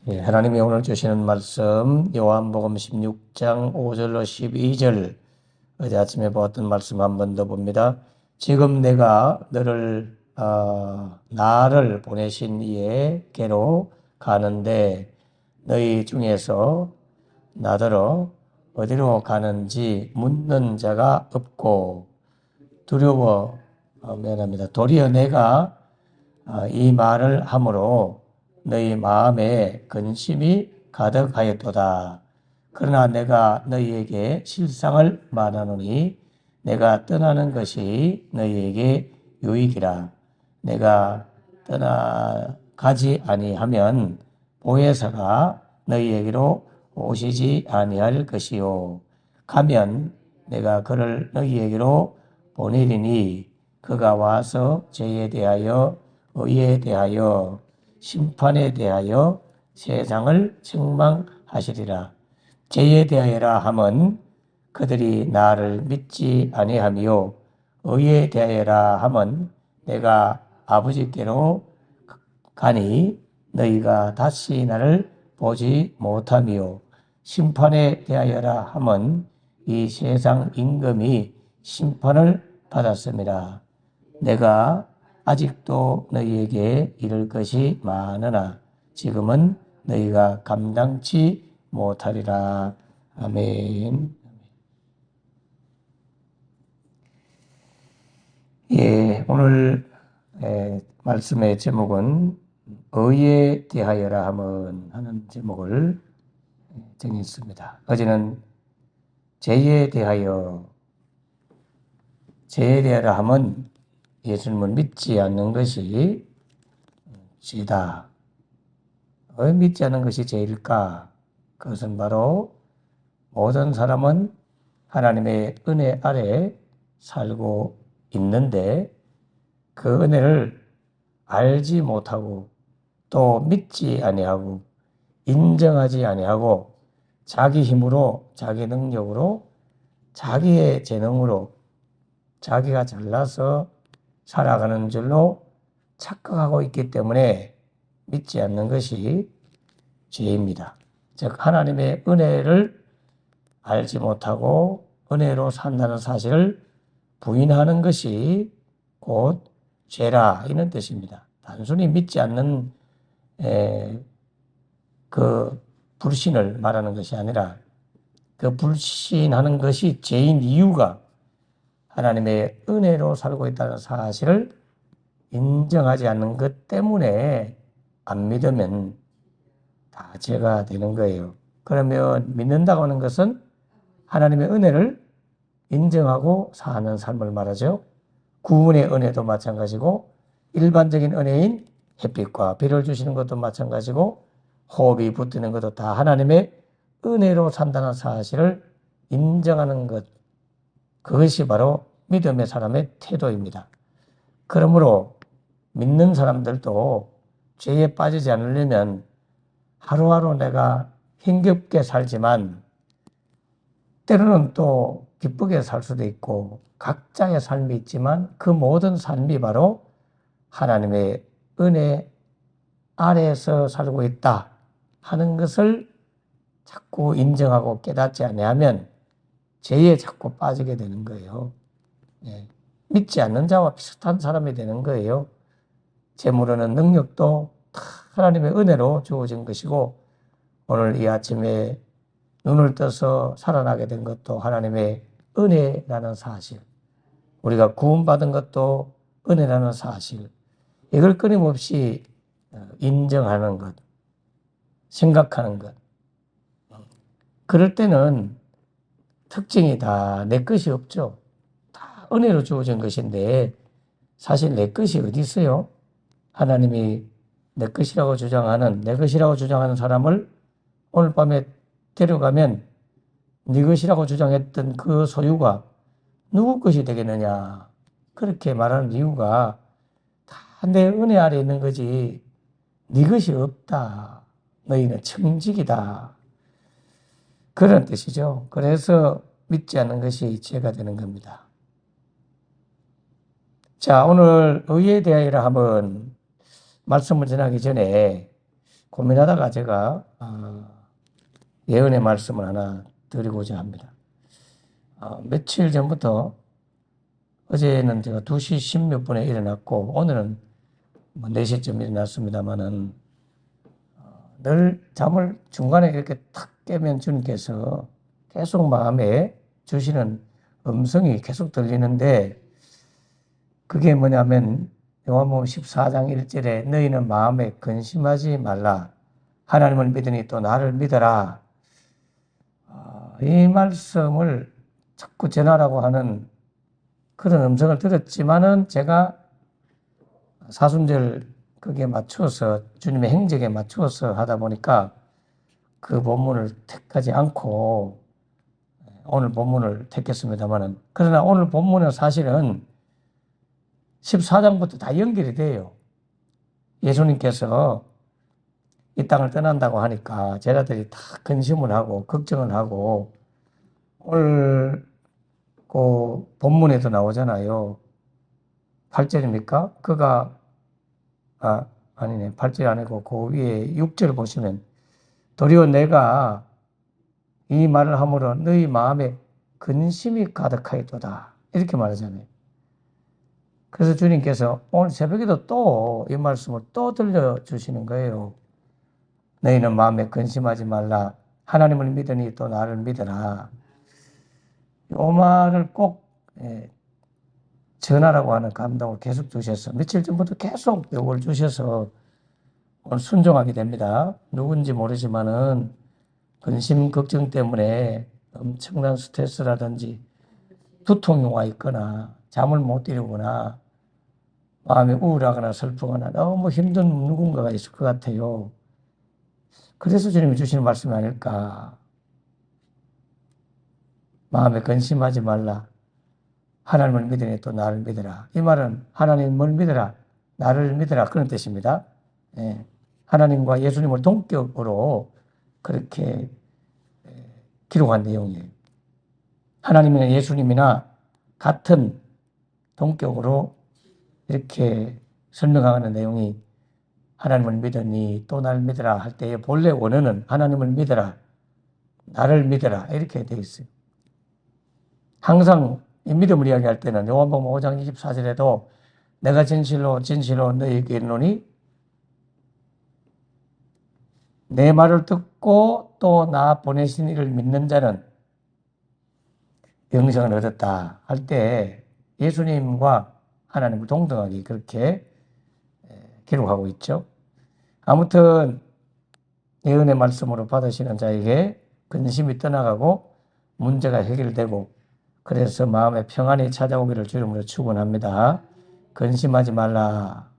하나님이 오늘 주시는 말씀 요한복음 16장 5절로 12절 어제 아침에 보았던 말씀 한 번 더 봅니다. 지금 내가 나를 보내신 이에게로 가는데 너희 중에서 나더러 어디로 가는지 묻는 자가 없고 미안합니다. 도리어 내가 이 말을 함으로 너희 마음에 근심이 가득하였도다. 그러나 내가 너희에게 실상을 말하노니 내가 떠나는 것이 너희에게 유익이라. 내가 떠나가지 아니하면 보혜사가 너희에게로 오시지 아니할 것이요. 가면 내가 그를 너희에게로 보내리니 그가 와서 죄에 대하여 의에 대하여 심판에 대하여 세상을 책망하시리라. 죄에 대하여라 함은 그들이 나를 믿지 아니하며 의에 대하여라 함은 내가 아버지께로 가니 너희가 다시 나를 보지 못하며 심판에 대하여라 함은 이 세상 임금이 심판을 받았습니다. 내가 아직도 너희에게 이를 것이 많으나 지금은 너희가 감당치 못하리라. 아멘. 오늘 말씀의 제목은 의에 대하여라 함은 하는 제목을 정했습니다. 어제는 죄에 대하여라 함은 예수님을 믿지 않는 것이 죄다. 왜 믿지 않는 것이 죄일까? 그것은 바로 모든 사람은 하나님의 은혜 아래 살고 있는데 그 은혜를 알지 못하고 또 믿지 아니하고 인정하지 아니하고 자기 힘으로 자기 능력으로 자기의 재능으로 자기가 잘나서 살아가는 줄로 착각하고 있기 때문에 믿지 않는 것이 죄입니다. 즉 하나님의 은혜를 알지 못하고 은혜로 산다는 사실을 부인하는 것이 곧 죄라 이런 뜻입니다. 단순히 믿지 않는 그 불신을 말하는 것이 아니라 그 불신하는 것이 죄인 이유가 하나님의 은혜로 살고 있다는 사실을 인정하지 않는 것 때문에 안 믿으면 다 죄가 되는 거예요. 그러면 믿는다고 하는 것은 하나님의 은혜를 인정하고 사는 삶을 말하죠. 구원의 은혜도 마찬가지고 일반적인 은혜인 햇빛과 비를 주시는 것도 마찬가지고 호흡이 붙는 것도 다 하나님의 은혜로 산다는 사실을 인정하는 것, 그것이 바로 믿음의 사람의 태도입니다. 그러므로 믿는 사람들도 죄에 빠지지 않으려면 하루하루 내가 힘겹게 살지만 때로는 또 기쁘게 살 수도 있고 각자의 삶이 있지만 그 모든 삶이 바로 하나님의 은혜 아래에서 살고 있다 하는 것을 자꾸 인정하고 깨닫지 아니하면 죄에 자꾸 빠지게 되는 거예요. 믿지 않는 자와 비슷한 사람이 되는 거예요. 재물하는 능력도 다 하나님의 은혜로 주어진 것이고 오늘 이 아침에 눈을 떠서 살아나게 된 것도 하나님의 은혜라는 사실, 우리가 구원받은 것도 은혜라는 사실, 이걸 끊임없이 인정하는 것, 생각하는 것. 그럴 때는 특징이 다 내 것이 없죠. 다 은혜로 주어진 것인데 사실 내 것이 어디 있어요? 하나님이 내 것이라고 주장하는 사람을 오늘 밤에 데려가면 네 것이라고 주장했던 그 소유가 누구 것이 되겠느냐, 그렇게 말하는 이유가 다 내 은혜 아래 있는 거지 네 것이 없다, 너희는 청직이다, 그런 뜻이죠. 그래서 믿지 않는 것이 죄가 되는 겁니다. 자, 오늘 의에 대하여라 하면 말씀을 전하기 전에 고민하다가 제가 예언의 말씀을 하나 드리고자 합니다. 며칠 전부터 어제는 제가 2시 10몇 분에 일어났고 오늘은 4시쯤 일어났습니다만은 늘 잠을 중간에 이렇게 탁 깨면 주님께서 계속 마음에 주시는 음성이 계속 들리는데 그게 뭐냐면 요한복음 14장 1절에 너희는 마음에 근심하지 말라. 하나님을 믿으니 또 나를 믿어라. 이 말씀을 자꾸 전하라고 하는 그런 음성을 들었지만은 제가 사순절 거기에 맞추어서 주님의 행적에 맞추어서 하다 보니까 그 본문을 택하지 않고 오늘 본문을 택했습니다만은 그러나 오늘 본문은 사실은 14장부터 다 연결이 돼요. 예수님께서 이 땅을 떠난다고 하니까 제자들이 다 근심을 하고 걱정을 하고 오늘 그 본문에도 나오잖아요. 8절입니까? 그가 아니네. 8절 아니고 그 위에 6절 보시면 도리어 내가 이 말을 함으로 너희 마음에 근심이 가득하였도다. 이렇게 말하잖아요. 그래서 주님께서 오늘 새벽에도 또 이 말씀을 또 들려주시는 거예요. 너희는 마음에 근심하지 말라. 하나님을 믿으니 또 나를 믿어라. 이 말을 꼭 전하라고 하는 감동을 계속 주셔서 며칠 전부터 계속 요걸 주셔서 오늘 순종하게 됩니다. 누군지 모르지만은 근심, 걱정 때문에 엄청난 스트레스라든지 두통이 와 있거나 잠을 못 이루거나 마음이 우울하거나 슬프거나 너무 힘든 누군가가 있을 것 같아요. 그래서 주님이 주시는 말씀이 아닐까. 마음에 근심하지 말라. 하나님을 믿으니 또 나를 믿어라. 이 말은 하나님을 믿어라. 나를 믿어라. 그런 뜻입니다. 하나님과 예수님을 동격으로 그렇게 기록한 내용이에요. 하나님이나 예수님이나 같은 동격으로 이렇게 설명하는 내용이 하나님을 믿으니 또 나를 믿어라 할 때의 본래 원어는 하나님을 믿어라, 나를 믿어라 이렇게 되어 있어요. 항상 이 믿음을 이야기할 때는 요한복음 5장 24절에도 내가 진실로 너희에게 이르노니 내 말을 듣고 또 나 보내신 이를 믿는 자는 영생을 얻었다 할 때 예수님과 하나님을 동등하게 그렇게 기록하고 있죠. 아무튼 예언의 말씀으로 받으시는 자에게 근심이 떠나가고 문제가 해결되고 그래서 마음에 평안이 찾아오기를 주님으로 축원합니다. 근심하지 말라.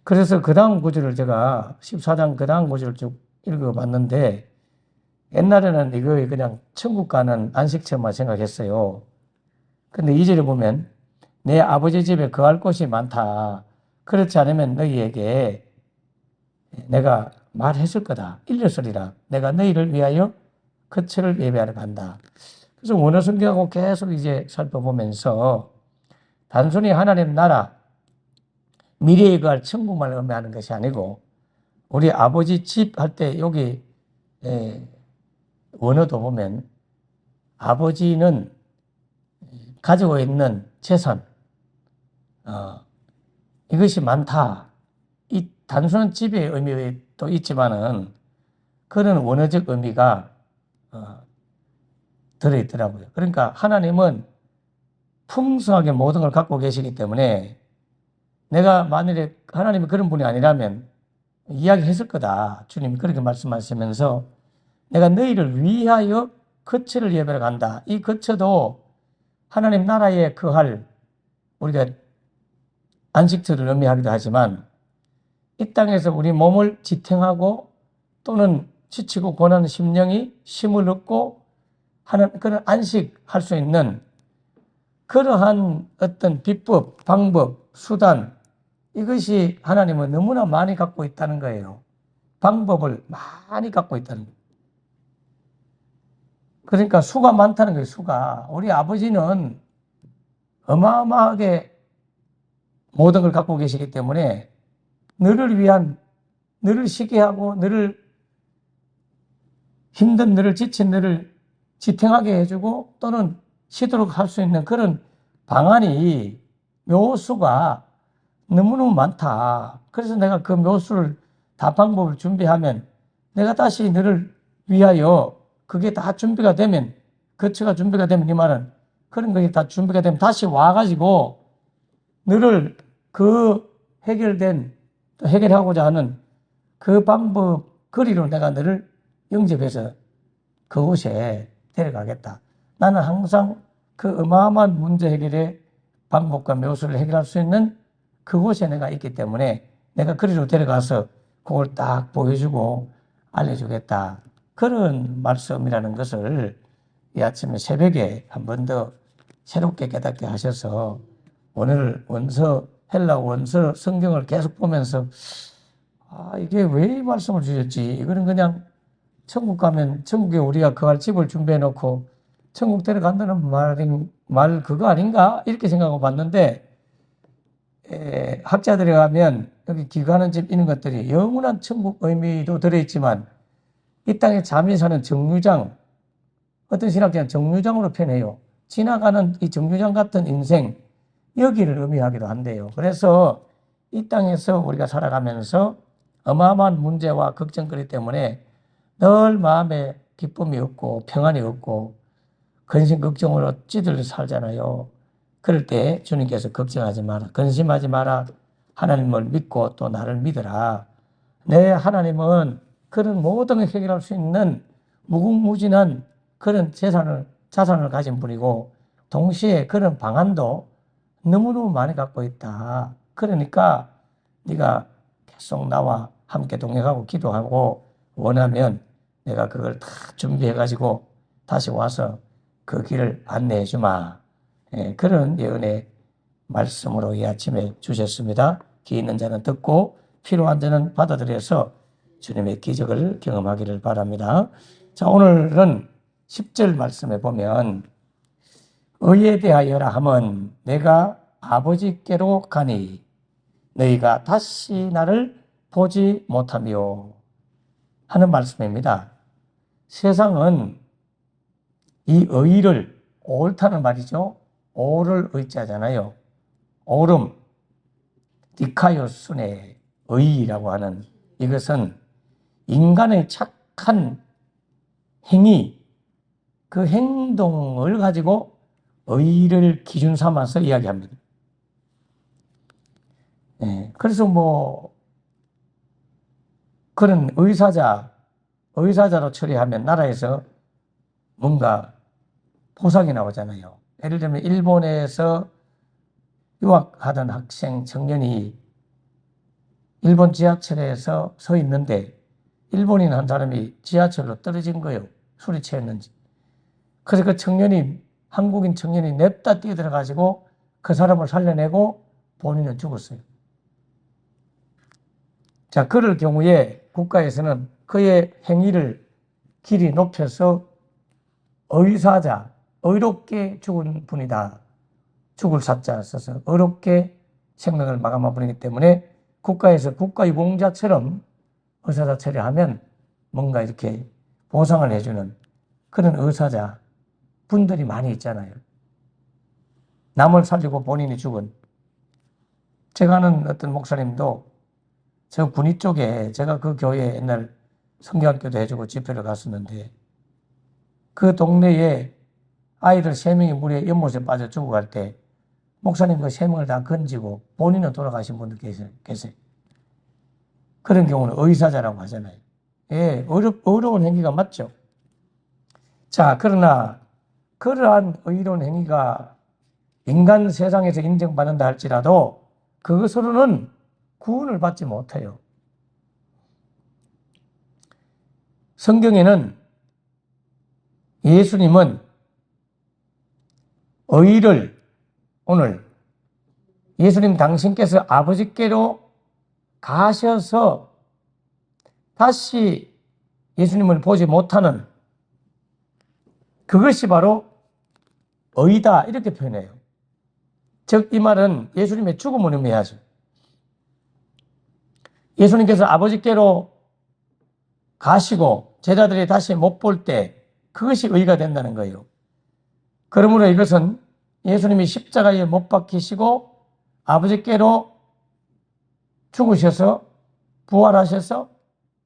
그래서 그 다음 구절을 제가 14장 그 다음 구절을 쭉 읽어봤는데 옛날에는 이거 그냥 천국 가는 안식처만 생각했어요. 근데 2절에 보면 내 아버지 집에 거할 곳이 많다. 그렇지 않으면 너희에게 내가 말했을 거다. 일렀으리라. 내가 너희를 위하여 거처를 예배하러 간다. 그래서 원어 성경하고 계속 이제 살펴보면서 단순히 하나님 나라, 미래에 거할 천국만 의미하는 것이 아니고 우리 아버지 집 할 때 여기 원어도 보면 아버지는 가지고 있는 재산, 이것이 많다. 이 단순한 집의 의미도 있지만은 그런 원어적 의미가 들어있더라고요. 그러니까 하나님은 풍성하게 모든 걸 갖고 계시기 때문에 내가 만일에 하나님이 그런 분이 아니라면 이야기했을 거다. 주님이 그렇게 말씀하시면서 내가 너희를 위하여 거처를 예배하러 간다. 이 거처도 하나님 나라에 거할 우리가 안식처를 의미하기도 하지만 이 땅에서 우리 몸을 지탱하고 또는 지치고 고난하는 심령이 쉼을 얻고 하는 그런 안식할 수 있는 그러한 어떤 비법, 방법, 수단 이것이 하나님은 너무나 많이 갖고 있다는 거예요. 방법을 많이 갖고 있다는 거예요. 그러니까 수가 많다는 거예요. 수가. 우리 아버지는 어마어마하게 모든 걸 갖고 계시기 때문에 너를 위한 너를 쉬게 하고 너를 힘든 너를 지친 너를 지탱하게 해주고 또는 쉬도록 할 수 있는 그런 방안이 묘수가 너무너무 많다. 그래서 내가 그 묘수를 다 방법을 준비하면 내가 다시 너를 위하여 그게 다 준비가 되면 거처가 준비가 되면 이 말은 그런 것이 다 준비가 되면 다시 와가지고 너를 그 해결하고자 하는 그 방법 거리로 내가 너를 영접해서 그곳에 데려가겠다. 나는 항상 그 어마어마한 문제 해결의 방법과 묘수를 해결할 수 있는 그곳에 내가 있기 때문에 내가 거리로 데려가서 그걸 딱 보여주고 알려주겠다. 그런 말씀이라는 것을 이 아침에 새벽에 한 번 더 새롭게 깨닫게 하셔서 오늘 헬라 원서 성경을 계속 보면서 이게 왜 이 말씀을 주셨지? 이거는 그냥 천국 가면 천국에 우리가 거할 집을 준비해 놓고 천국 데려간다는 말 그거 아닌가? 이렇게 생각하고 봤는데 학자들에 가면 여기 기가하는 집 이런 것들이 영원한 천국 의미도 들어있지만 이 땅에 잠이 사는 정류장, 어떤 신학자는 정류장으로 표현해요. 지나가는 이 정류장 같은 인생, 여기를 의미하기도 한대요. 그래서 이 땅에서 우리가 살아가면서 어마어마한 문제와 걱정거리 때문에 늘 마음에 기쁨이 없고 평안이 없고 근심 걱정으로 찌들려 살잖아요. 그럴 때 주님께서 걱정하지 마라. 근심하지 마라. 하나님을 믿고 또 나를 믿어라. 내 하나님은 그런 모든 걸 해결할 수 있는 무궁무진한 그런 자산을 가진 분이고 동시에 그런 방안도 너무너무 많이 갖고 있다. 그러니까 네가 계속 나와 함께 동행하고 기도하고 원하면 내가 그걸 다 준비해가지고 다시 와서 그 길을 안내해 주마. 그런 예언의 말씀으로 이 아침에 주셨습니다. 귀 있는 자는 듣고 필요한 자는 받아들여서 주님의 기적을 경험하기를 바랍니다. 자, 오늘은 10절 말씀에 보면 의에 대하여라 함은 내가 아버지께로 가니 너희가 다시 나를 보지 못하며 하는 말씀입니다. 세상은 이 의를 옳다는 말이죠. 오를 의자잖아요. 옳음, 디카요순의 의라고 하는 이것은 인간의 착한 행위, 그 행동을 가지고 의를 기준 삼아서 이야기합니다. 그래서 그런 의사자로 처리하면 나라에서 뭔가 보상이 나오잖아요. 예를 들면 일본에서 유학하던 학생 청년이 일본 지하철에서 서 있는데 일본인 한 사람이 지하철로 떨어진 거예요. 술이 취했는지. 그래서 그 한국인 청년이 냅다 뛰어들어가지고 그 사람을 살려내고 본인은 죽었어요. 자, 그럴 경우에 국가에서는 그의 행위를 길이 높여서 의사자, 의롭게 죽은 분이다. 죽을 사자 써서 의롭게 생명을 마감한 분이기 때문에 국가에서 국가유공자처럼 의사자 처리하면 뭔가 이렇게 보상을 해주는 그런 의사자 분들이 많이 있잖아요. 남을 살리고 본인이 죽은. 제가 아는 어떤 목사님도 저 군위 쪽에 제가 그 교회에 옛날 성경학교도 해주고 집회를 갔었는데 그 동네에 아이들 3명이 물에 연못에 빠져 죽어갈 때 목사님 그 3명을 다 건지고 본인은 돌아가신 분들 계세요. 그런 경우는 의사자라고 하잖아요. 어려운 행위가 맞죠. 자, 그러나 그러한 의로운 행위가 인간 세상에서 인정받는다 할지라도 그것으로는 구원을 받지 못해요. 성경에는 예수님은 의를 오늘 예수님 당신께서 아버지께로 가셔서 다시 예수님을 보지 못하는 그것이 바로 의다 이렇게 표현해요. 즉 이 말은 예수님의 죽음을 의미하죠. 예수님께서 아버지께로 가시고 제자들이 다시 못 볼 때 그것이 의가 된다는 거예요. 그러므로 이것은 예수님이 십자가에 못 박히시고 아버지께로 죽으셔서 부활하셔서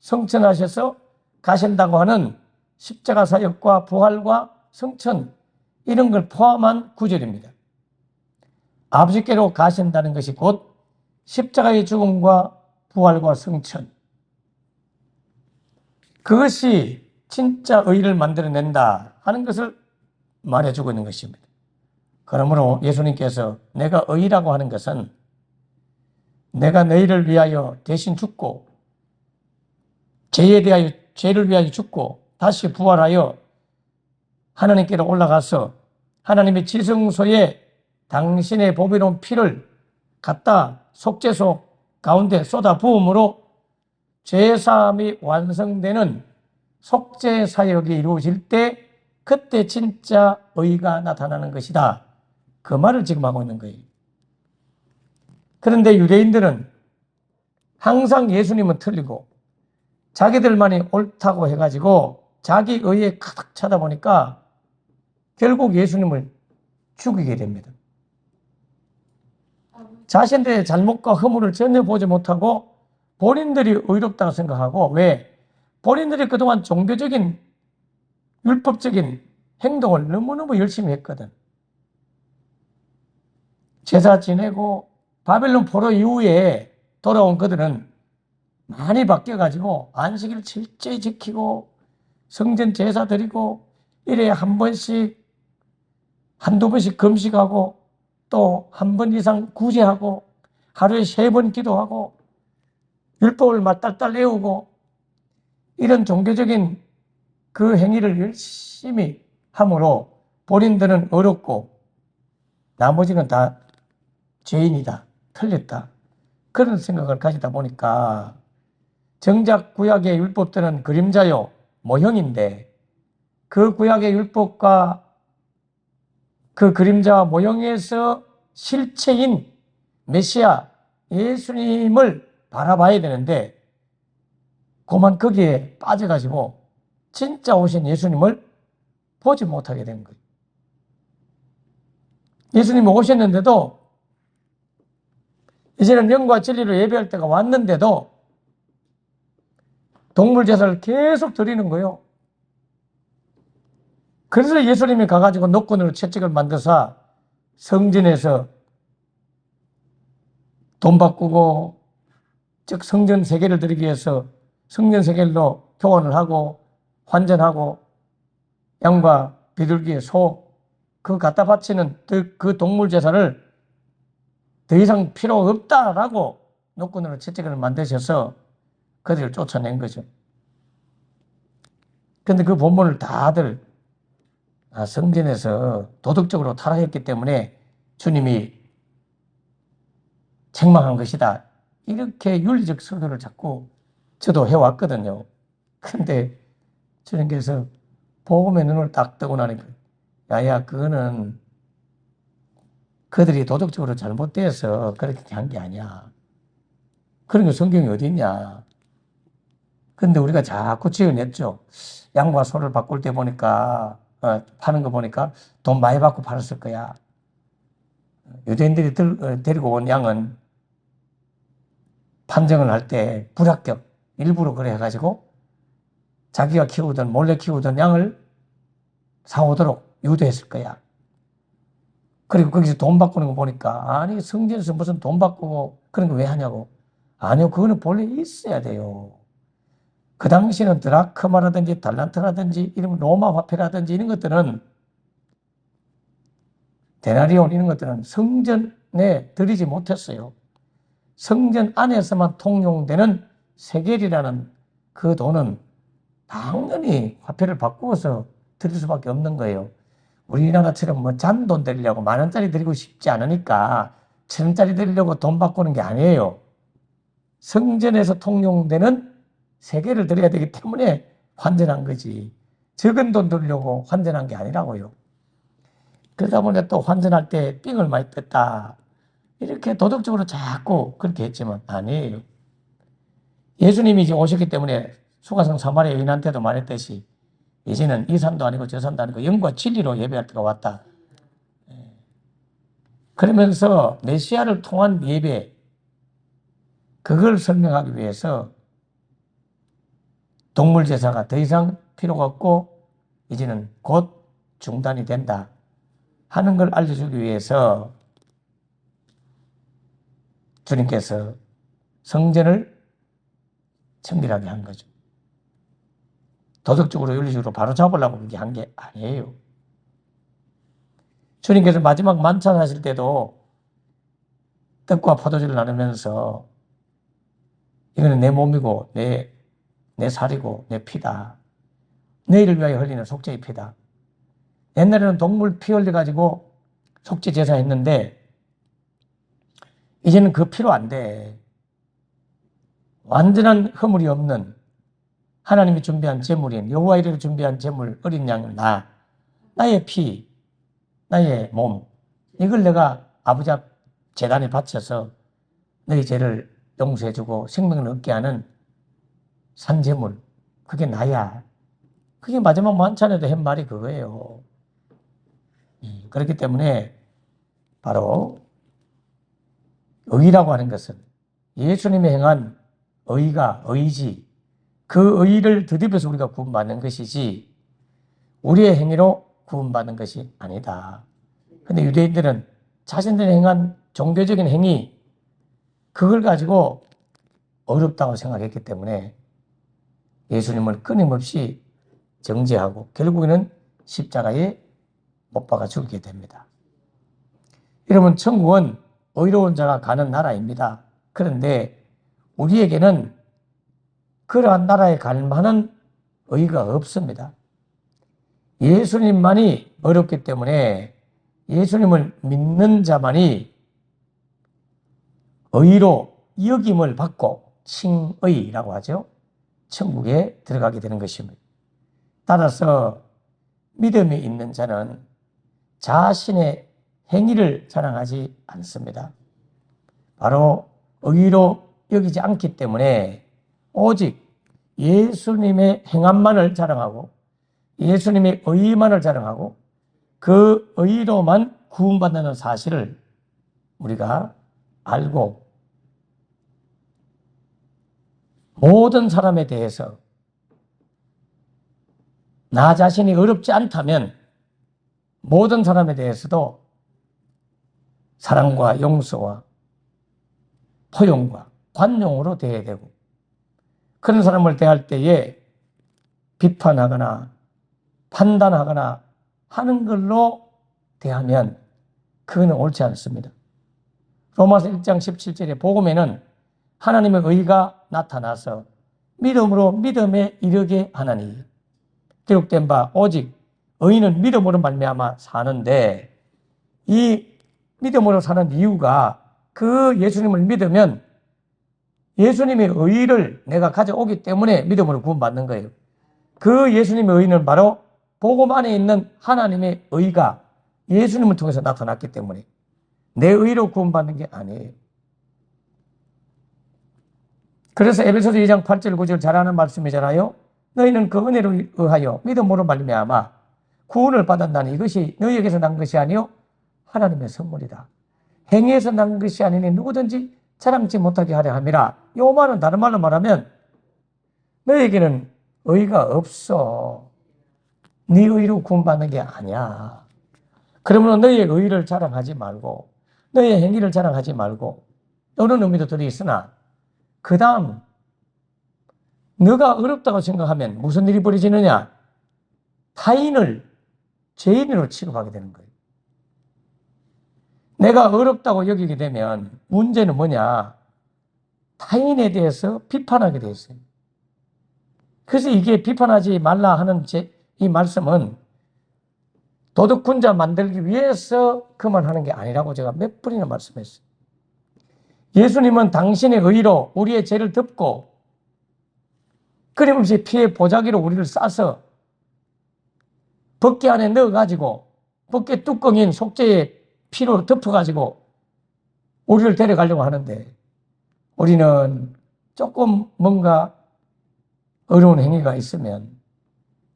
성천하셔서 가신다고 하는 십자가 사역과 부활과 성천, 이런 걸 포함한 구절입니다. 아버지께로 가신다는 것이 곧 십자가의 죽음과 부활과 성천, 그것이 진짜 의를 만들어낸다 하는 것을 말해주고 있는 것입니다. 그러므로 예수님께서 내가 의라고 하는 것은 내가 너희를 위하여 대신 죽고 죄를 위하여 죽고 다시 부활하여 하나님께로 올라가서 하나님의 지성소에 당신의 보배로운 피를 갖다 속죄소 가운데 쏟아 부음으로 죄사함이 완성되는 속죄 사역이 이루어질 때 그때 진짜 의가 나타나는 것이다. 그 말을 지금 하고 있는 거예요. 그런데 유대인들은 항상 예수님은 틀리고 자기들만이 옳다고 해가지고 자기 의에 가득 차다 보니까 결국 예수님을 죽이게 됩니다. 자신들의 잘못과 허물을 전혀 보지 못하고 본인들이 의롭다고 생각하고, 왜? 본인들이 그동안 종교적인 율법적인 행동을 너무너무 열심히 했거든. 제사 지내고 바벨론 포로 이후에 돌아온 그들은 많이 바뀌어가지고 안식일 철저히 지키고 성전 제사 드리고 일에 한 번씩 한두 번씩 금식하고 또 한 번 이상 구제하고 하루에 3번 기도하고 율법을 막 딸딸 외우고 이런 종교적인 그 행위를 열심히 함으로 본인들은 어렵고 나머지는 다 죄인이다, 틀렸다, 그런 생각을 가지다 보니까 정작 구약의 율법들은 그림자요, 모형인데 그 구약의 율법과 그 그림자와 모형에서 실체인 메시아 예수님을 바라봐야 되는데 그만 거기에 빠져가지고 진짜 오신 예수님을 보지 못하게 된 거예요. 예수님이 오셨는데도 이제는 영과 진리로 예배할 때가 왔는데도 동물 제사를 계속 드리는 거예요. 그래서 예수님이 가가지고 노건으로 채찍을 만들어서 성전에서 돈 바꾸고, 즉 성전 세계를 드리기 위해서 성전 세계로 교환을 하고 환전하고 양과 비둘기, 소, 그 갖다 바치는 그 동물 제사를 더 이상 필요 없다라고 노건으로 채찍을 만드셔서 그들을 쫓아낸 거죠. 그런데 그 본문을 다들 성전에서 도덕적으로 타락했기 때문에 주님이 책망한 것이다, 이렇게 윤리적 설교를 자꾸 저도 해왔거든요. 그런데 주님께서 복음의 눈을 딱 뜨고 나니까 야야, 그거는 그들이 도덕적으로 잘못돼서 그렇게 한 게 아니야. 그런 게 성경에 어디 있냐. 그런데 우리가 자꾸 지어냈죠. 양과 소를 바꿀 때 보니까 파는 거 보니까 돈 많이 받고 팔았을 거야. 유대인들이 데리고 온 양은 판정을 할 때 불합격, 일부러 그래 해가지고 자기가 키우던 몰래 키우던 양을 사오도록 유도했을 거야. 그리고 거기서 돈 바꾸는 거 보니까 아니 성전에서 무슨 돈 바꾸고 그런 거 왜 하냐고. 아니요, 그거는 본래 있어야 돼요. 그 당시에는 드라크마라든지 달란트라든지 이런 로마 화폐라든지 이런 것들은 데나리온 이런 것들은 성전에 들이지 못했어요. 성전 안에서만 통용되는 세겔이라는 그 돈은 당연히 화폐를 바꾸어서 드릴 수밖에 없는 거예요. 우리나라처럼 뭐 잔돈 드리려고 10,000원짜리 드리고 싶지 않으니까 1,000원짜리 드리려고 돈 바꾸는 게 아니에요. 성전에서 통용되는 세겔을 드려야 되기 때문에 환전한 거지. 적은 돈 드리려고 환전한 게 아니라고요. 그러다 보니까 또 환전할 때 삥을 많이 뺐다, 이렇게 도덕적으로 자꾸 그렇게 했지만 아니에요. 예수님이 이제 오셨기 때문에 수가성 사마리아 여인한테도 말했듯이 이제는 이 산도 아니고 저 산도 아니고 영과 진리로 예배할 때가 왔다. 그러면서 메시아를 통한 예배, 그걸 설명하기 위해서 동물 제사가 더 이상 필요가 없고 이제는 곧 중단이 된다 하는 걸 알려주기 위해서 주님께서 성전을 정결하게 한 거죠. 도덕적으로 윤리적으로 바로 잡으려고 그렇게 한 게 아니에요. 주님께서 마지막 만찬하실 때도 떡과 포도주를 나누면서 이거는 내 몸이고 내 살이고 내 피다. 너희를 위하여 흘리는 속죄의 피다. 옛날에는 동물 피 흘려가지고 속죄 제사했는데 이제는 그 피로 안 돼. 완전한 허물이 없는 하나님이 준비한 제물인 여호와 이르러 준비한 제물 어린 양 나의 피, 나의 몸, 이걸 내가 아버지 앞 제단에 바쳐서 너희 죄를 용서해주고 생명을 얻게 하는 산제물, 그게 나야. 그게 마지막 만찬에도 한 말이 그거예요. 그렇기 때문에 바로 의라고 하는 것은 예수님이 행한 의가 의지, 그 의를 드디어서 우리가 구원받는 것이지 우리의 행위로 구원받는 것이 아니다. 그런데 유대인들은 자신들이 행한 종교적인 행위, 그걸 가지고 어렵다고 생각했기 때문에 예수님을 끊임없이 정죄하고 결국에는 십자가에 못 박아 죽게 됩니다. 여러분, 천국은 의로운 자가 가는 나라입니다. 그런데 우리에게는 그러한 나라에 갈 만한 의가 없습니다. 예수님만이 어렵기 때문에 예수님을 믿는 자만이 의로 여김을 받고 칭의라고 하죠. 천국에 들어가게 되는 것입니다. 따라서 믿음이 있는 자는 자신의 행위를 자랑하지 않습니다. 바로 의로 여기지 않기 때문에 오직 예수님의 행함만을 자랑하고 예수님의 의만을 자랑하고 그 의로만 구원받는 사실을 우리가 알고 모든 사람에 대해서 나 자신이 어렵지 않다면 모든 사람에 대해서도 사랑과 용서와 포용과 관용으로 대해야 되고 그런 사람을 대할 때에 비판하거나 판단하거나 하는 걸로 대하면 그거는 옳지 않습니다. 로마서 1장 17절의 복음에는 하나님의 의가 나타나서 믿음으로 믿음에 이르게 하나니 기록된 바 오직 의인은 믿음으로 말미암아 사는데 이 믿음으로 사는 이유가 그 예수님을 믿으면 예수님의 의를 내가 가져오기 때문에 믿음으로 구원받는 거예요. 그 예수님의 의는 바로 복음 안에 있는 하나님의 의가 예수님을 통해서 나타났기 때문에 내 의로 구원받는 게 아니에요. 그래서 에베소서 2장 8절 9절 잘 아는 말씀이잖아요. 너희는 그 은혜로 의하여 믿음으로 말미암아 구원을 받았나니 이것이 너희에게서 난 것이 아니요 하나님의 선물이다. 행위에서 난 것이 아니니 누구든지 자랑치 못하게 하려 함이라. 이 말은 다른 말로 말하면 너희에게는 의가 없어. 네 의로 구원받는 게 아니야. 그러므로 너희의 의를 자랑하지 말고 너희의 행위를 자랑하지 말고 이런 의미도 들어있으나 그 다음 너가 어렵다고 생각하면 무슨 일이 벌어지느냐? 타인을 죄인으로 취급하게 되는 거예요. 내가 어렵다고 여기게 되면 문제는 뭐냐? 타인에 대해서 비판하게 되어 있어요. 그래서 이게 비판하지 말라 하는 이 말씀은 도덕군자 만들기 위해서 그만하는 게 아니라고 제가 몇 번이나 말씀했어요. 예수님은 당신의 의로 우리의 죄를 덮고 끊임없이 피의 보자기로 우리를 싸서 벗개 안에 넣어가지고 벗개 뚜껑인 속죄의 피로 덮어가지고 우리를 데려가려고 하는데 우리는 조금 뭔가 어려운 행위가 있으면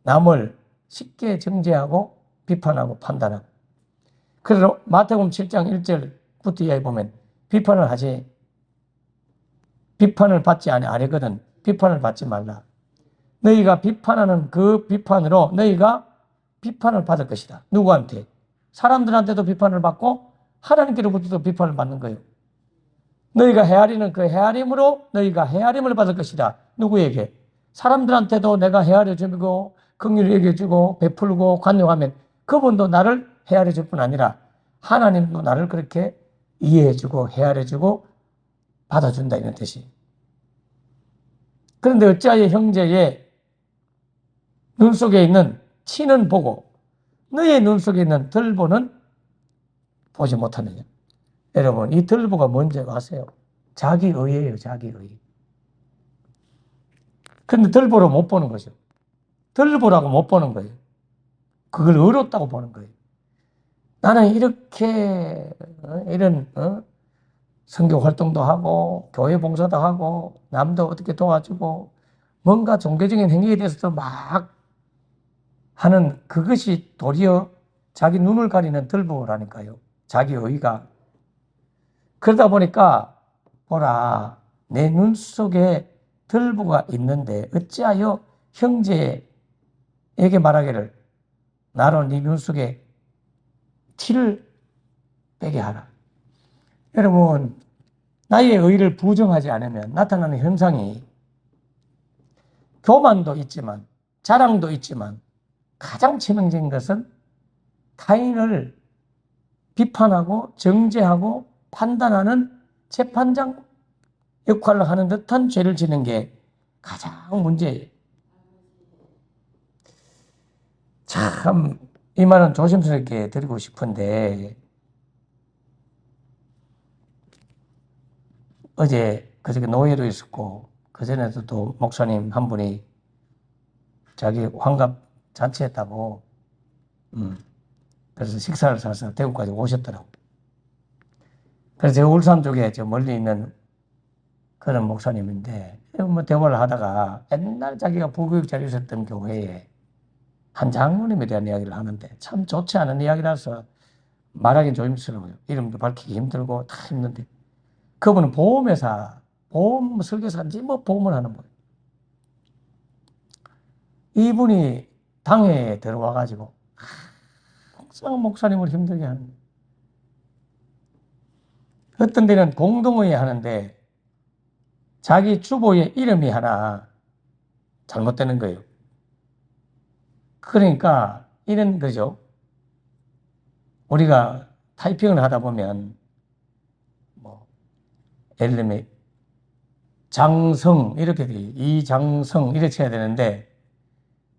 남을 쉽게 정죄하고 비판하고 판단하고. 그래서 마태복음 7장 1절부터 이하에 보면 비판을 하지, 비판을 받지 아니거든. 비판을 받지 말라. 너희가 비판하는 그 비판으로 너희가 비판을 받을 것이다. 누구한테? 사람들한테도 비판을 받고 하나님께로부터도 비판을 받는 거예요. 너희가 헤아리는 그 헤아림으로 너희가 헤아림을 받을 것이다. 누구에게? 사람들한테도 내가 헤아려주고 긍휼히 여겨주고 베풀고 관용하면 그분도 나를 헤아려줄 뿐 아니라 하나님도 나를 그렇게 이해해주고 헤아려주고 받아준다, 이런 뜻이. 그런데 어찌하여 형제의 눈 속에 있는 티는 보고 너의 눈 속에 있는 들보는 보지 못하느냐. 여러분, 이 들보가 뭔지 아세요? 자기의예요, 자기의. 근데 들보로 못 보는 거죠. 들보라고 못 보는 거예요. 그걸 의롭다고 보는 거예요. 나는 이렇게 이런 선교 활동도 하고 교회 봉사도 하고 남도 어떻게 도와주고 뭔가 종교적인 행위에 대해서도 막 하는 그것이 도리어 자기 눈을 가리는 들보라니까요. 자기의가. 그러다 보니까 보라, 내 눈 속에 들보가 있는데 어찌하여 형제에게 말하기를 나로 네 눈 속에 티를 빼게 하라. 여러분, 나의 의를 부정하지 않으면 나타나는 현상이 교만도 있지만 자랑도 있지만 가장 치명적인 것은 타인을 비판하고 정죄하고 판단하는 재판장 역할을 하는 듯한 죄를 지는 게 가장 문제예요. 참, 이 말은 조심스럽게 드리고 싶은데 어제 그저께 노예도 있었고 그전에도 또 목사님 한 분이 자기 환갑 잔치했다고 그래서 식사를 사서 대구까지 오셨더라고. 그래서 제가 울산 쪽에 저 멀리 있는 그런 목사님인데 뭐 대화를 하다가 옛날 자기가 부교육자로 있었던 교회에 한 장로님에 대한 이야기를 하는데 참 좋지 않은 이야기라서 말하기는 조심스러워요. 이름도 밝히기 힘들고 다 힘든데 그분은 보험회사, 보험 설계사인지 뭐 보험을 하는 거예요. 이분이 당에 들어와가지고 항상 목사님을 힘들게 하는 거예요. 어떤 데는 공동의회 하는데 자기 주보의 이름이 하나 잘못되는 거예요. 그러니까 이런 거죠. 우리가 타이핑을 하다 보면 뭐 예를 들면 장성 이렇게 돼, 이장성 이렇게 쳐야 되는데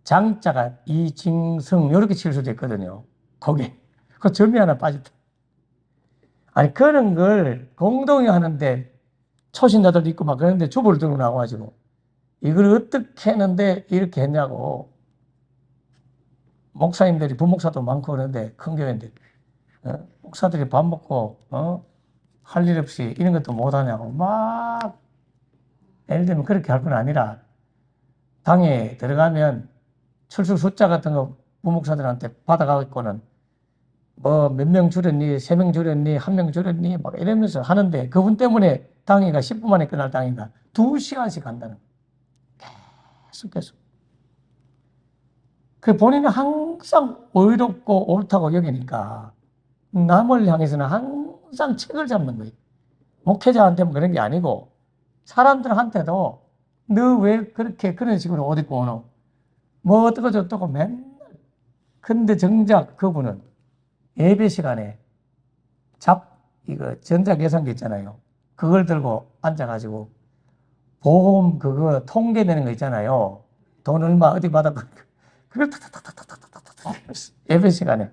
장자가 이징성 이렇게 칠 수도 있거든요. 거기 그 점이 하나 빠졌다. 아니 그런 걸 공동이 하는데 초신자들도 있고 막 그러는데 주보를 들고 나와가지고 이걸 어떻게 했는데 이렇게 했냐고. 목사님들이 부목사도 많고 그러는데 큰 교회인데 목사들이 밥 먹고 할 일 없이 이런 것도 못하냐고 막 예를 들면 그렇게 할 건 아니라 당에 들어가면 철수 숫자 같은 거 부목사들한테 받아가고는 뭐 몇 명 줄였니, 3명 줄였니, 1명 줄였니 막 이러면서 하는데 그분 때문에 당회가 10분 만에 끝날 당회가 2시간씩 한다는 거예요. 계속. 그 본인은 항상 의롭고 옳다고 여기니까 남을 향해서는 항상 책을 잡는 거예요. 목회자한테는 그런 게 아니고 사람들한테도 너 왜 그렇게 그런 식으로 옷 입고 오노? 뭐 어떻고 저떻고 맨날. 근데 정작 그분은 예배 시간에 이거 전자계산기 있잖아요. 그걸 들고 앉아가지고 보험 그거 통계내는 거 있잖아요. 돈 얼마 어디 받았고 그걸 탁탁탁탁탁탁탁탁 예배 시간에.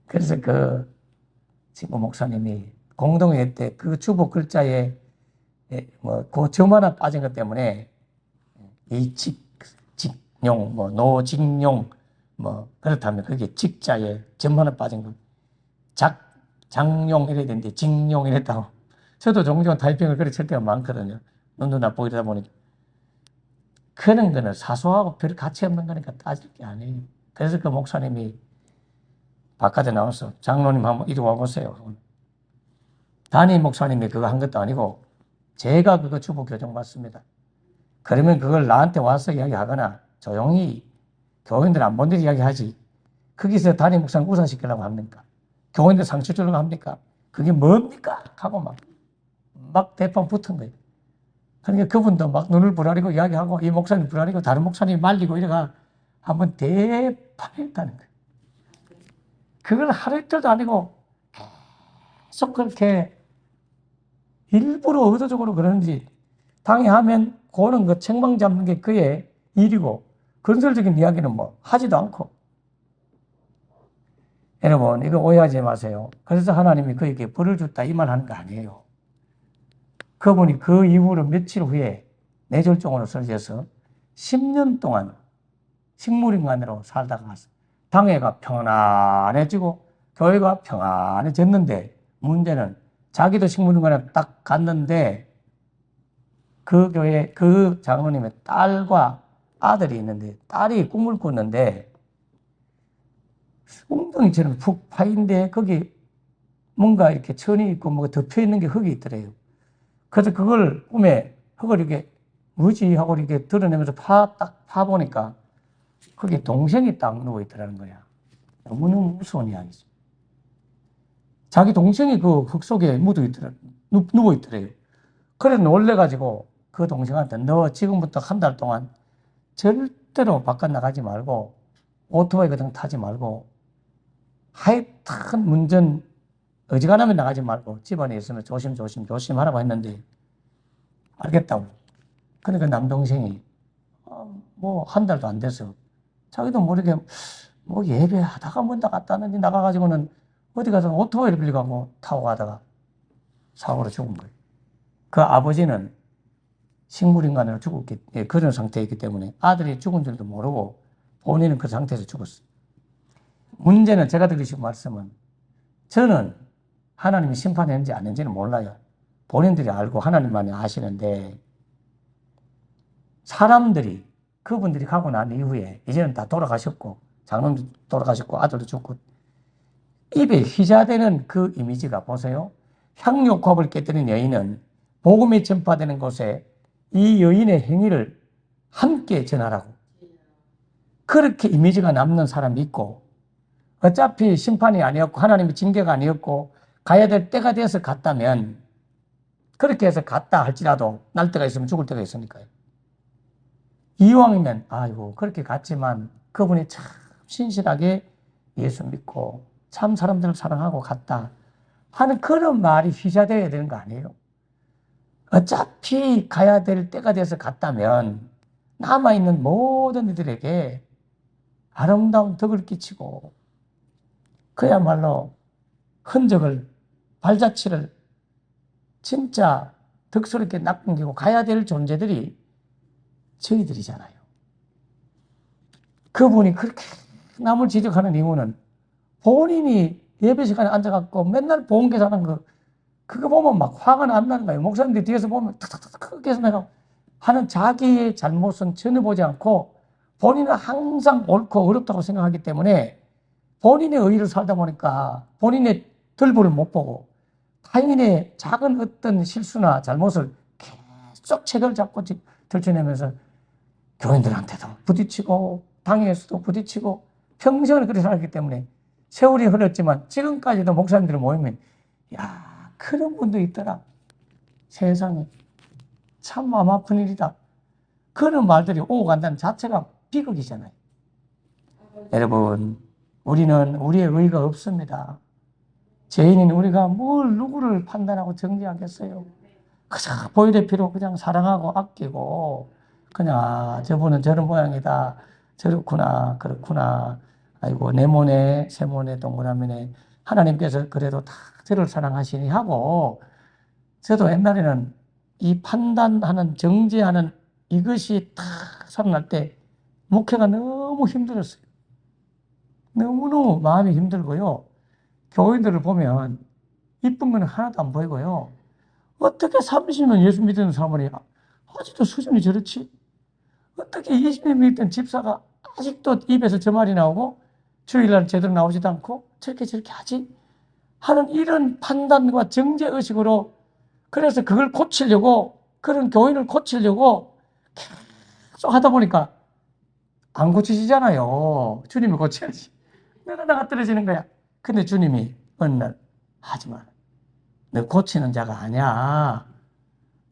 그래서 그 친구 목사님이 공동회의 때 그 주보 글자에 뭐 그 점 하나 빠진 것 때문에 직용, 뭐 노직용 뭐 그렇다면 그게 직자에 점 하나 빠진 거 장용 이래야 되는데 직용 이랬다고 저도 종종 타이핑을 그렇게 칠 때가 많거든요. 눈도 나쁘고 이러다 보니까. 그런 거는 사소하고 별 가치 없는 거니까 따질 게 아니에요. 그래서 그 목사님이 바깥에 나와서 장로님 한번 이리 와보세요. 담임 목사님이 그거 한 것도 아니고 제가 그거 주보 교정 받습니다. 그러면 그걸 나한테 와서 이야기하거나 조용히 교인들 안 본 일 이야기하지. 거기서 담임 목사님 우사시키려고 합니까? 교인들 상처 주려고 합니까? 그게 뭡니까? 하고 막 대판 붙은 거예요. 그러니까 그분도 막 눈을 부라리고 이야기하고 이 목사님 부라리고 다른 목사님이 말리고 이래가 한번 대판했다는 거예요. 그걸 하루 이틀도 아니고 계속 그렇게 일부러 의도적으로 그러는지 당해하면 그런 거 책망 잡는 게 그의 일이고 건설적인 이야기는 뭐 하지도 않고. 여러분 이거 오해하지 마세요. 그래서 하나님이 그에게 벌을 줬다 이 말 하는 거 아니에요. 그분이 그 이후로 며칠 후에 뇌졸중으로 쓰러져서 10년 동안 식물인간으로 살다가 갔어요. 당회가 평안해지고 교회가 평안해졌는데 문제는 자기도 식물인간으로 딱 갔는데 그 교회 그 장로님의 딸과 아들이 있는데 딸이 꿈을 꿨는데 웅덩이처럼 푹 파인데 거기 뭔가 이렇게 천이 있고 뭐가 덮여 있는 게 흙이 있더래요. 그래서 그걸 꿈에 흙을 이렇게 뭐지 하고 이렇게 드러내면서 딱 파보니까 거기 동생이 딱 누워 있더라는 거야. 너무너무 무서운 이야기죠. 자기 동생이 그 흙 속에 누워 있더래요. 그래서 놀래가지고 그 동생한테 너 지금부터 한 달 동안 절대로 바깥 나가지 말고 오토바이 같은 거 타지 말고 하여튼 운전 어지간하면 나가지 말고 집안에 있으면 조심하라고 했는데 알겠다고. 그러니까 남동생이 뭐 한 달도 안 돼서 자기도 모르게 뭐 예배하다가 뭔가 갔다 왔는지 나가가지고는 어디 가서 오토바이를 빌려가고 타고 가다가 사고로 죽은 거예요. 그 아버지는 식물인간으로 그런 상태이기 때문에 아들이 죽은 줄도 모르고 본인은 그 상태에서 죽었어요. 문제는 제가 드리신 말씀은 저는 하나님이 심판했는지 안 했는지는 몰라요. 본인들이 알고 하나님만이 아시는데 사람들이 그분들이 가고 난 이후에 이제는 다 돌아가셨고 장로님도 돌아가셨고 아들도 죽고 입에 휘자되는 그 이미지가 보세요. 향유옥합을 깨뜨린 여인은 복음이 전파되는 곳에 이 여인의 행위를 함께 전하라고 그렇게 이미지가 남는 사람이 있고 어차피 심판이 아니었고 하나님의 징계가 아니었고 가야 될 때가 돼서 갔다면 그렇게 해서 갔다 할지라도 날 때가 있으면 죽을 때가 있으니까요. 이왕이면 아이고 그렇게 갔지만 그분이 참 신실하게 예수 믿고 참 사람들을 사랑하고 갔다 하는 그런 말이 휘자되어야 되는 거 아니에요? 어차피 가야 될 때가 돼서 갔다면 남아있는 모든 이들에게 아름다운 덕을 끼치고 그야말로 흔적을 발자취를 진짜 덕스럽게 남기고 가야 될 존재들이 저희들이잖아요. 그분이 그렇게 남을 지적하는 이유는 본인이 예배 시간에 앉아갖고 맨날 보험계산하는 거 그거 보면 막 화가 난다는 거예요. 목사님들이 뒤에서 보면 탁탁탁 크게 해서 하는 자기의 잘못은 전혀 보지 않고 본인은 항상 옳고 어렵다고 생각하기 때문에 본인의 의의를 살다 보니까 본인의 덜보를 못 보고 타인의 작은 어떤 실수나 잘못을 계속 책을 잡고 들춰내면서 교인들한테도 부딪히고 당에서도 부딪히고 평생을 그렇게 살았기 때문에 세월이 흘렀지만 지금까지도 목사님들이 모이면 야 그런 분도 있더라. 세상에 참 마음 아픈 일이다. 그런 말들이 오고 간다는 자체가 비극이잖아요. 여러분 우리는 우리의 의의가 없습니다. 죄인인 우리가 뭘 누구를 판단하고 정죄하겠어요. 그저 보이대피로 그냥 사랑하고 아끼고 그냥 저분은 저런 모양이다. 저렇구나 그렇구나. 아이고 네모네 세모네 동그라미네 하나님께서 그래도 다 저를 사랑하시니 하고 저도 옛날에는 이 판단하는 정죄하는 이것이 딱 살아날 때 목회가 너무 힘들었어요. 너무너무 마음이 힘들고요. 교인들을 보면 이쁜 건 하나도 안 보이고요. 어떻게 30년 예수 믿는 사람이 아직도 수준이 저렇지? 어떻게 20년 믿던 집사가 아직도 입에서 저 말이 나오고 주일날 제대로 나오지도 않고 저렇게 하지? 하는 이런 판단과 정죄의식으로, 그래서 그걸 고치려고, 그런 교인을 고치려고 계속 하다 보니까 안 고치시잖아요. 주님이 고쳐야지. 내가 나가 떨어지는 거야. 근데 주님이 어느 날, 하지 마. 너 고치는 자가 아니야.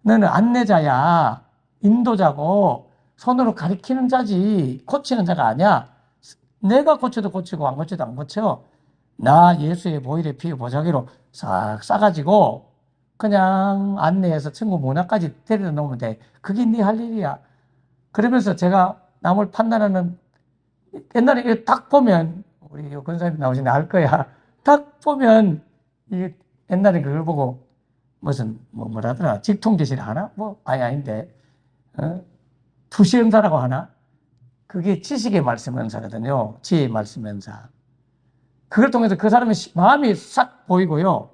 너는 안내자야. 인도자고 손으로 가리키는 자지 고치는 자가 아니야. 내가 고쳐도 고치고 안 고쳐도 안 고쳐. 나 예수의 보혈의 피 보자기로 싹 싸가지고 그냥 안내해서 천국 문화까지 데려다 놓으면 돼. 그게 네 할 일이야. 그러면서 제가 남을 판단하는, 옛날에 딱 보면, 우리 권사님 나오시는데 알 거야. 딱 보면, 이 옛날에 그걸 보고 무슨 뭐라더라, 직통제실 하나? 아닌데, 투시연사라고 하나? 그게 지식의 말씀 연사거든요. 지혜의 말씀 연사. 그걸 통해서 그 사람의 마음이 싹 보이고요.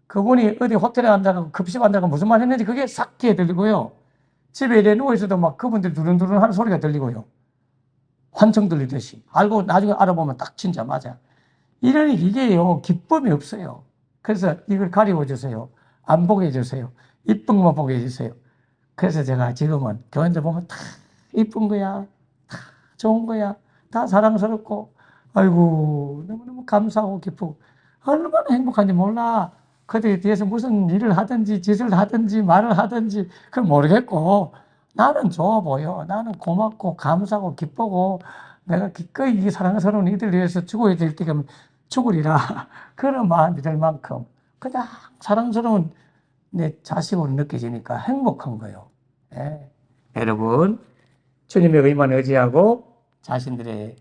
그분이 어디 호텔에 간다고 급식 한다고 무슨 말 했는지 그게 싹 귀에 들리고요. 집에 이래 누워있어도 막 그분들 두른두른 하는 소리가 들리고요. 환청 들리듯이. 알고 나중에 알아보면 딱 진짜 맞아. 이러니 이게요, 기쁨이 없어요. 그래서 이걸 가리워 주세요. 안 보게 해주세요. 이쁜 것만 보게 해주세요. 그래서 제가 지금은 교인들 보면 다 이쁜 거야. 다 좋은 거야. 다 사랑스럽고, 아이고, 너무너무 감사하고 기쁘고, 얼마나 행복한지 몰라. 그들에 뒤에서 무슨 일을 하든지, 짓을 하든지, 말을 하든지, 그건 모르겠고, 나는 좋아 보여. 나는 고맙고, 감사하고, 기쁘고, 내가 기꺼이 이 사랑스러운 이들 위해서 죽어야 될 때가 죽으리라. 그런 마음이 들 만큼, 그냥 사랑스러운 내 자식으로 느껴지니까 행복한 거예요. 예. 여러분, 주님의 의만 의지하고 자신들의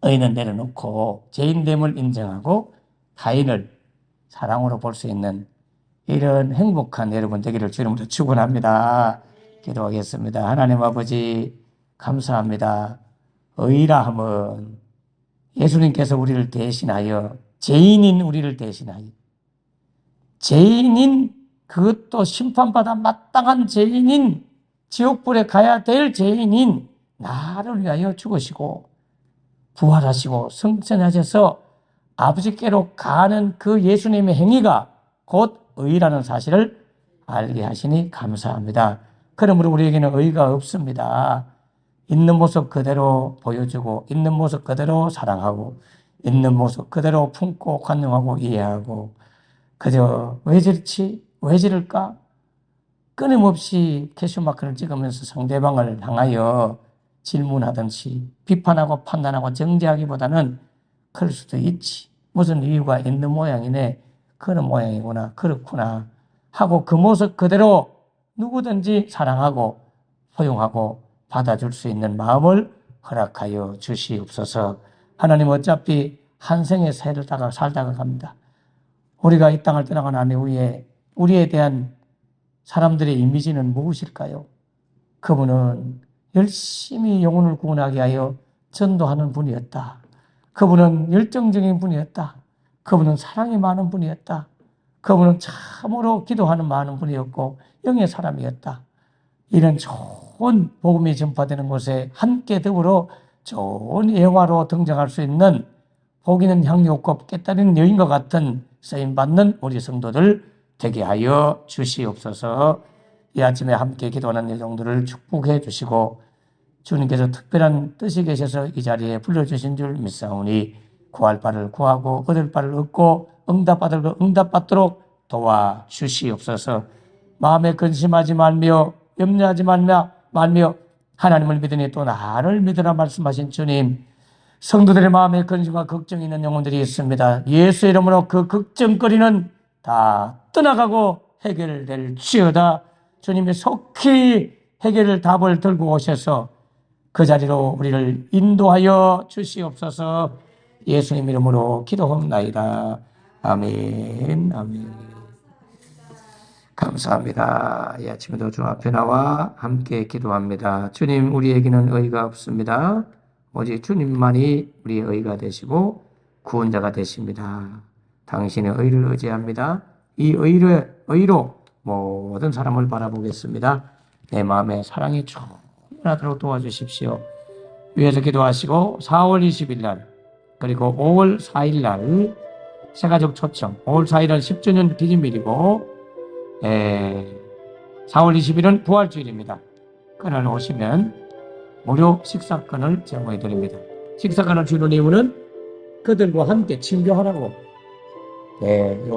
의는 내려놓고 죄인됨을 인정하고 타인을 사랑으로 볼 수 있는 이런 행복한 여러분 되기를 주님으로 축원합니다. 기도하겠습니다. 하나님 아버지 감사합니다. 의라 함은 예수님께서 우리를 대신하여, 죄인인 우리를 대신하여, 죄인인, 그것도 심판받아 마땅한 죄인인, 지옥불에 가야 될 죄인인 나를 위하여 죽으시고 부활하시고 승천하셔서 아버지께로 가는 그 예수님의 행위가 곧 의라는 사실을 알게 하시니 감사합니다. 그러므로 우리에게는 의가 없습니다. 있는 모습 그대로 보여주고, 있는 모습 그대로 사랑하고, 있는 모습 그대로 품고 관용하고 이해하고, 그저 왜 저렇지? 왜 저럴까? 끊임없이 캐슈마크를 찍으면서 상대방을 향하여 질문하든지 비판하고 판단하고 정죄하기보다는 그럴 수도 있지. 무슨 이유가 있는 모양이네. 그런 모양이구나. 그렇구나. 하고 그 모습 그대로 누구든지 사랑하고 포용하고 받아줄 수 있는 마음을 허락하여 주시옵소서. 하나님, 어차피 한 생의 새를 살다가 갑니다. 우리가 이 땅을 떠나고 난 이후에 우리에 대한 사람들의 이미지는 무엇일까요? 그분은 열심히 영혼을 구원하게 하여 전도하는 분이었다. 그분은 열정적인 분이었다. 그분은 사랑이 많은 분이었다. 그분은 참으로 기도하는 많은 분이었고 영의 사람이었다. 이런 좋은 복음이 전파되는 곳에 함께 더불어 좋은 예화로 등장할 수 있는 복 있는 향기 없고 깨달은 여인과 같은 쓰임받는 우리 성도들 되게 하여 주시옵소서. 이 아침에 함께 기도하는 여성들을 축복해 주시고 주님께서 특별한 뜻이 계셔서 이 자리에 불러주신 줄 믿사오니 구할 바를 구하고 얻을 바를 얻고 응답받을 거 응답받도록 도와주시옵소서. 마음에 근심하지 말며 염려하지 말며 하나님을 믿으니 또 나를 믿으라 말씀하신 주님, 성도들의 마음에 근심과 걱정이 있는 영혼들이 있습니다. 예수 이름으로 그 걱정거리는 다 떠나가고 해결될지어다. 주님이 속히 해결을 답을 들고 오셔서 그 자리로 우리를 인도하여 주시옵소서. 예수님 이름으로 기도합나이다. 아멘. 아멘. 감사합니다. 이 아침에도 주 앞에 나와 함께 기도합니다. 주님, 우리에게는 의가 없습니다. 오직 주님만이 우리의 의가 되시고 구원자가 되십니다. 당신의 의를 의지합니다. 이 의로 모든 사람을 바라보겠습니다. 내 마음에 사랑이 충만하도록 도와주십시오. 위에서 기도하시고 4월 20일 날 그리고 5월 4일 날 새가족 초청, 5월 4일은 10주년 기념일이고 4월 20일은 부활주일입니다. 그날 오시면 무료 식사권을 제공해 드립니다. 식사권을 주는 이유는 그들과 함께 친교하라고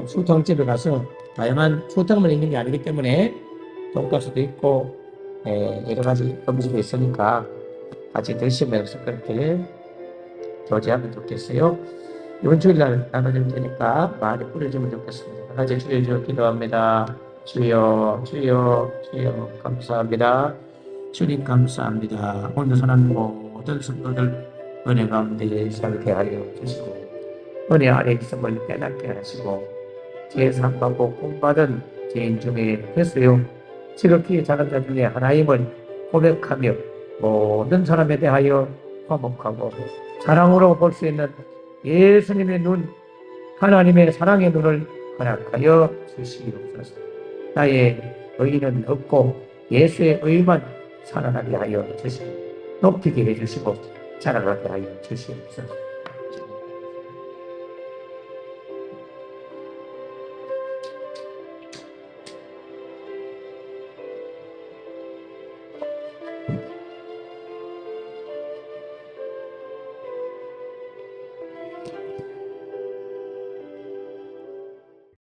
수탕집에 가서 다양한 수탕만 있는 게 아니기 때문에 돈가스도 있고 여러 가지 음식이 있으니까 같이 드시면서 그렇게 교제하면 좋겠어요. 이번 주일날 나눠줄 테니까 많이 뿌려주면 좋겠습니다. 같이 주여 기도합니다. 주여 주여 주여 감사합니다. 주님 감사합니다. 오늘 선한 모든 성도들 은혜 가운데 살게 하여 주시고 은혜 아래 있음을 깨닫게 하시고 제상 받고 공받은 죄인 중에 예수요 지극히 작은 자 중에 하나임을 고백하며 모든 사람에 대하여 화목하고 사랑으로 볼 수 있는 예수님의 눈, 하나님의 사랑의 눈을 허락하여 주시옵소서. 나의 의는 없고 예수의 의만 살아나게 하여 주시고 높이게 해주시고 자라나게 하여 주시옵소서.